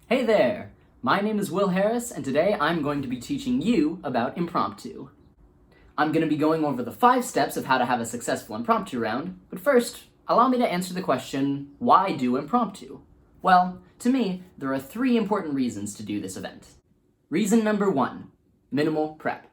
Hey there! My name is Will Harris, and today I'm going to be teaching you about impromptu. I'm going to be going over the 5 steps of how to have a successful impromptu round, but first, allow me to answer the question, why do impromptu? Well, to me, there are 3 important reasons to do this event. Reason number 1, minimal prep.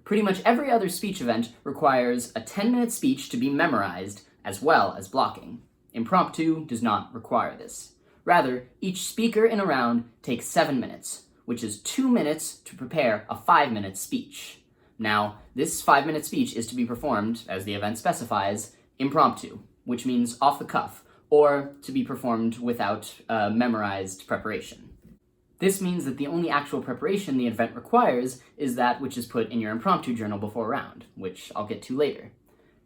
Pretty much every other speech event requires a 10-minute speech to be memorized, as well as blocking. Impromptu does not require this. Rather, each speaker in a round takes 7 minutes, which is 2 minutes to prepare a 5-minute speech. Now, this 5-minute speech is to be performed, as the event specifies, impromptu, which means off the cuff, or to be performed without memorized preparation. This means that the only actual preparation the event requires is that which is put in your impromptu journal before a round, which I'll get to later.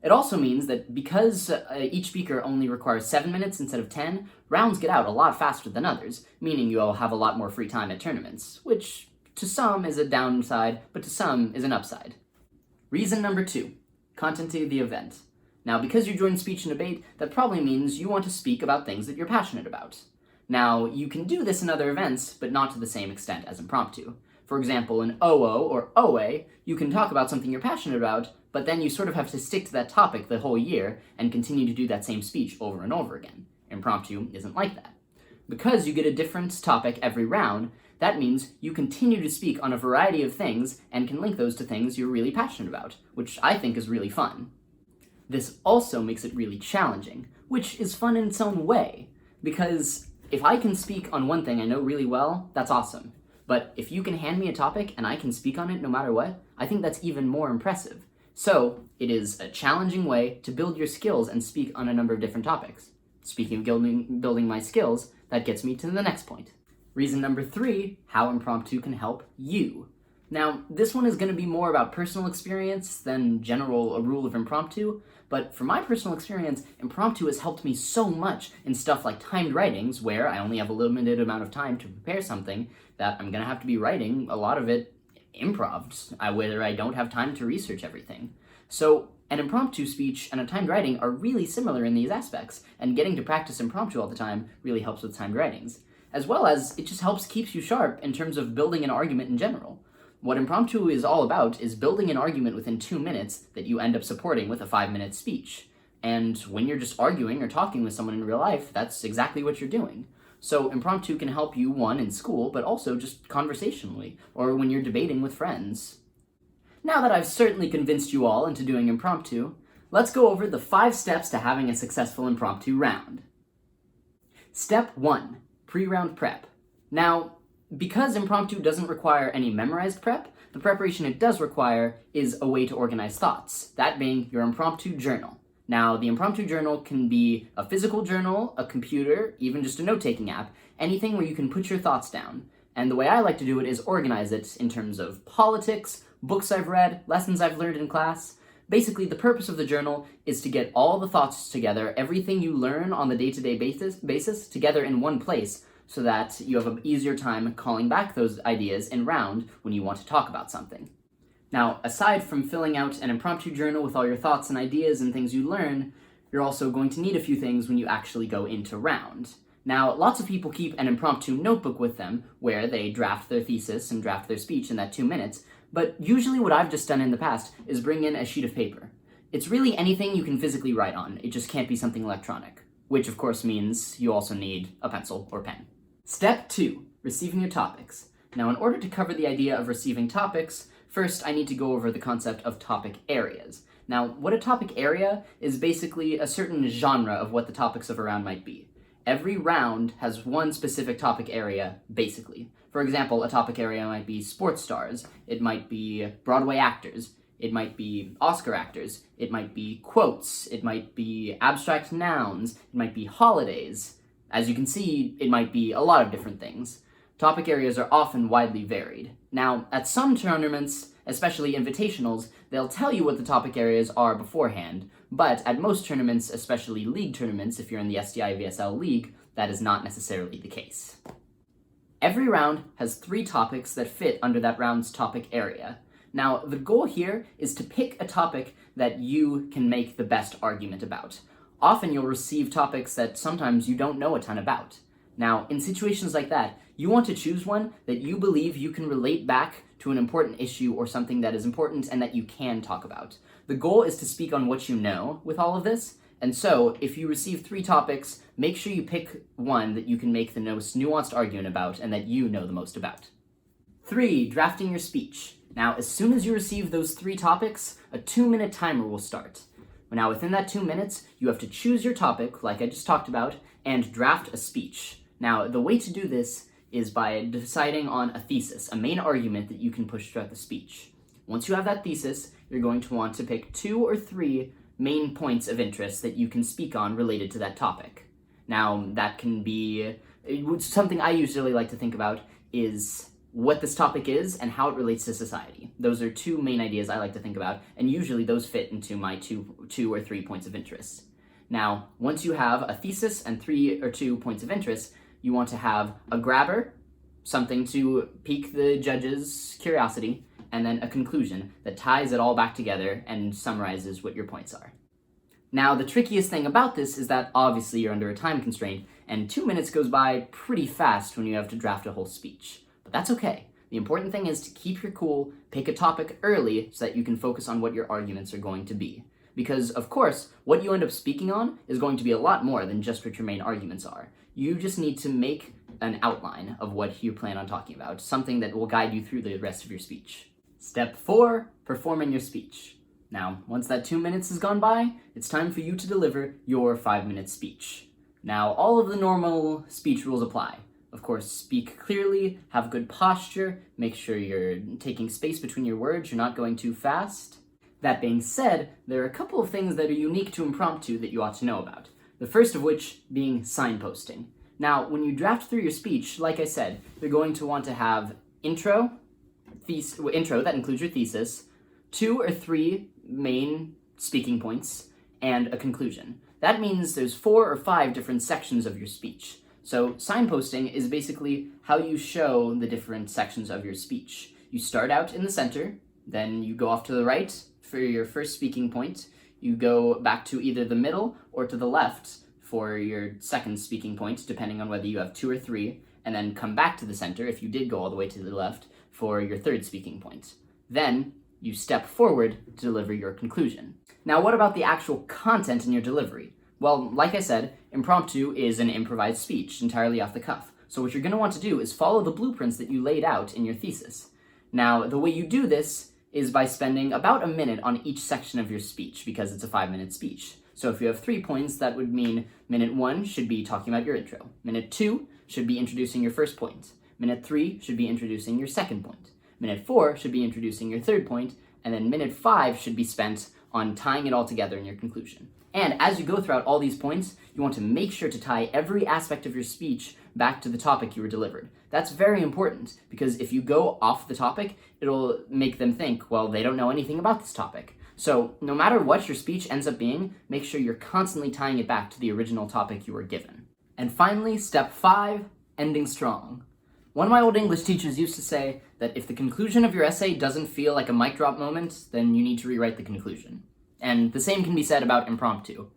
It also means that because each speaker only requires 7 minutes instead of 10, rounds get out a lot faster than others, meaning you'll have a lot more free time at tournaments, which to some is a downside, but to some is an upside. Reason number 2, content of the event. Now, because you joined speech and debate, that probably means you want to speak about things that you're passionate about. Now, you can do this in other events, but not to the same extent as impromptu. For example, in OO or OA, you can talk about something you're passionate about, but then you sort of have to stick to that topic the whole year and continue to do that same speech over and over again. Impromptu isn't like that. Because you get a different topic every round, that means you continue to speak on a variety of things and can link those to things you're really passionate about, which I think is really fun. This also makes it really challenging, which is fun in its own way, because if I can speak on one thing I know really well, that's awesome. But if you can hand me a topic and I can speak on it no matter what, I think that's even more impressive. So, it is a challenging way to build your skills and speak on a number of different topics. Speaking of building my skills, that gets me to the next point. Reason number 3, how impromptu can help you. Now, this one is going to be more about personal experience than a rule of impromptu, but from my personal experience, impromptu has helped me so much in stuff like timed writings, where I only have a limited amount of time to prepare something that I'm going to have to be writing a lot of it improv, whether I don't have time to research everything. So, an impromptu speech and a timed writing are really similar in these aspects, and getting to practice impromptu all the time really helps with timed writings. As well as, it just keeps you sharp in terms of building an argument in general. What impromptu is all about is building an argument within 2 minutes that you end up supporting with a 5-minute speech. And when you're just arguing or talking with someone in real life, that's exactly what you're doing. So impromptu can help you, one, in school, but also just conversationally, or when you're debating with friends. Now that I've certainly convinced you all into doing impromptu, let's go over the 5 steps to having a successful impromptu round. Step 1, pre-round prep. Now, because impromptu doesn't require any memorized prep, the preparation it does require is a way to organize thoughts, that being your impromptu journal. Now, the impromptu journal can be a physical journal, a computer, even just a note-taking app, anything where you can put your thoughts down. And the way I like to do it is organize it in terms of politics, books I've read, lessons I've learned in class. Basically, the purpose of the journal is to get all the thoughts together, everything you learn on the day-to-day basis together in one place, so that you have an easier time calling back those ideas in round when you want to talk about something. Now, aside from filling out an impromptu journal with all your thoughts and ideas and things you learn, you're also going to need a few things when you actually go into round. Now, lots of people keep an impromptu notebook with them, where they draft their thesis and draft their speech in that 2 minutes, but usually what I've just done in the past is bring in a sheet of paper. It's really anything you can physically write on, it just can't be something electronic, which of course means you also need a pencil or pen. Step 2, receiving your topics. Now, in order to cover the idea of receiving topics, first I need to go over the concept of topic areas. Now, what a topic area is basically a certain genre of what the topics of a round might be. Every round has one specific topic area, basically. For example, a topic area might be sports stars, it might be Broadway actors, it might be Oscar actors, it might be quotes, it might be abstract nouns, it might be holidays. As you can see, it might be a lot of different things. Topic areas are often widely varied. Now, at some tournaments, especially invitationals, they'll tell you what the topic areas are beforehand, but at most tournaments, especially league tournaments, if you're in the SDI VSL league, that is not necessarily the case. Every round has 3 topics that fit under that round's topic area. Now, the goal here is to pick a topic that you can make the best argument about. Often you'll receive topics that sometimes you don't know a ton about. Now, in situations like that, you want to choose one that you believe you can relate back to an important issue or something that is important and that you can talk about. The goal is to speak on what you know with all of this, and so if you receive 3 topics, make sure you pick one that you can make the most nuanced argument about and that you know the most about. 3. Drafting your speech. Now, as soon as you receive those 3 topics, a 2-minute timer will start. Now, within that 2 minutes, you have to choose your topic, like I just talked about, and draft a speech. Now, the way to do this is by deciding on a thesis, a main argument that you can push throughout the speech. Once you have that thesis, you're going to want to pick 2 or 3 main points of interest that you can speak on related to that topic. Now, that can be, something I usually like to think about is what this topic is and how it relates to society. Those are 2 main ideas I like to think about, and usually those fit into my two or 3 points of interest. Now, once you have a thesis and 3 or 2 points of interest, you want to have a grabber, something to pique the judge's curiosity, and then a conclusion that ties it all back together and summarizes what your points are. Now, the trickiest thing about this is that obviously you're under a time constraint, and 2 minutes goes by pretty fast when you have to draft a whole speech. But that's okay. The important thing is to keep your cool, pick a topic early so that you can focus on what your arguments are going to be. Because, of course, what you end up speaking on is going to be a lot more than just what your main arguments are. You just need to make an outline of what you plan on talking about, something that will guide you through the rest of your speech. Step 4, performing your speech. Now, once that 2 minutes has gone by, it's time for you to deliver your 5-minute speech. Now, all of the normal speech rules apply. Of course, speak clearly, have good posture, make sure you're taking space between your words, you're not going too fast. That being said, there are a couple of things that are unique to Impromptu that you ought to know about. The first of which being signposting. Now, when you draft through your speech, like I said, you're going to want to have intro, that includes your thesis, 2 or 3 main speaking points, and a conclusion. That means there's 4 or 5 different sections of your speech. So signposting is basically how you show the different sections of your speech. You start out in the center, then you go off to the right for your first speaking point, you go back to either the middle or to the left for your second speaking point, depending on whether you have 2 or 3, and then come back to the center, if you did go all the way to the left, for your third speaking point. Then you step forward to deliver your conclusion. Now, what about the actual content in your delivery? Well, like I said, Impromptu is an improvised speech, entirely off the cuff. So what you're going to want to do is follow the blueprints that you laid out in your thesis. Now, the way you do this is by spending about a minute on each section of your speech, because it's a 5-minute speech. So if you have 3 points, that would mean minute 1 should be talking about your intro. Minute 2 should be introducing your first point. Minute 3 should be introducing your second point. Minute 4 should be introducing your third point, and then minute 5 should be spent on tying it all together in your conclusion. And as you go throughout all these points, you want to make sure to tie every aspect of your speech back to the topic you were delivered. That's very important, because if you go off the topic, it'll make them think, well, they don't know anything about this topic. So no matter what your speech ends up being, make sure you're constantly tying it back to the original topic you were given. And finally, step 5, ending strong. One of my old English teachers used to say that if the conclusion of your essay doesn't feel like a mic drop moment, then you need to rewrite the conclusion. And the same can be said about Impromptu.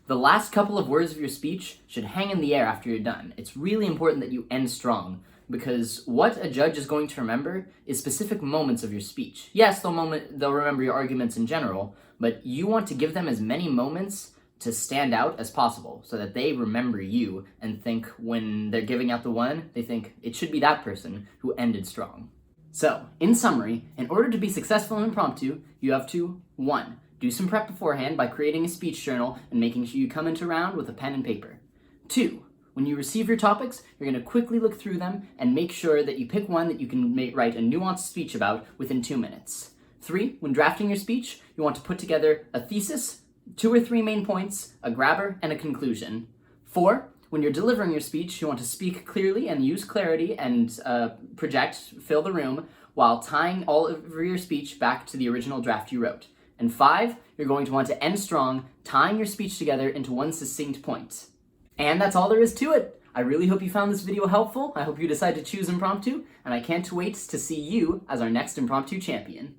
The last couple of words of your speech should hang in the air after you're done. It's really important that you end strong, because what a judge is going to remember is specific moments of your speech. Yes, they'll remember your arguments in general, but you want to give them as many moments to stand out as possible, so that they remember you and think when they're giving out the one, they think it should be that person who ended strong. So, in summary, in order to be successful in Impromptu, you have to 1. Do some prep beforehand by creating a speech journal and making sure you come into round with a pen and paper. 2. When you receive your topics, you're going to quickly look through them and make sure that you pick one that you can write a nuanced speech about within 2 minutes. 3. When drafting your speech, you want to put together a thesis, 2 or 3 main points, a grabber, and a conclusion. 4. When you're delivering your speech, you want to speak clearly and use clarity and fill the room, while tying all of your speech back to the original draft you wrote. And 5, you're going to want to end strong, tying your speech together into one succinct point. And that's all there is to it. I really hope you found this video helpful. I hope you decide to choose Impromptu, and I can't wait to see you as our next Impromptu champion.